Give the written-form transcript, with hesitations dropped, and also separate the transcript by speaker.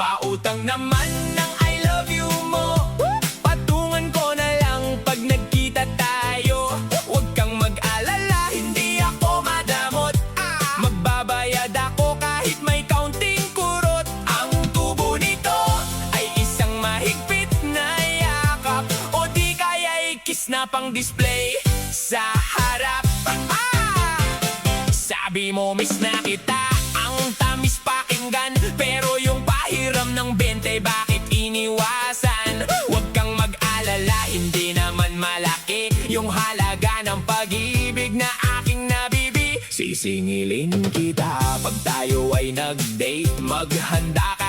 Speaker 1: Pautang naman ng I love you mo, patungan ko na lang pag nagkita tayo. Huwag kang mag-alala, hindi ako madamot. Magbabayad ako kahit may kaunting kurot. Ang tubo nito ay isang mahigpit na yakap, o di kaya kiss na pang display sa harap. Sabi mo miss na kita, ang tamis pakinggan, pero yung pahiram ng 20 bakit iniwasan? Huwag kang mag-alala, hindi naman malaki yung halaga ng pag-ibig na aking nabibi. Sisingilin kita pag tayo ay nag-date, maghanda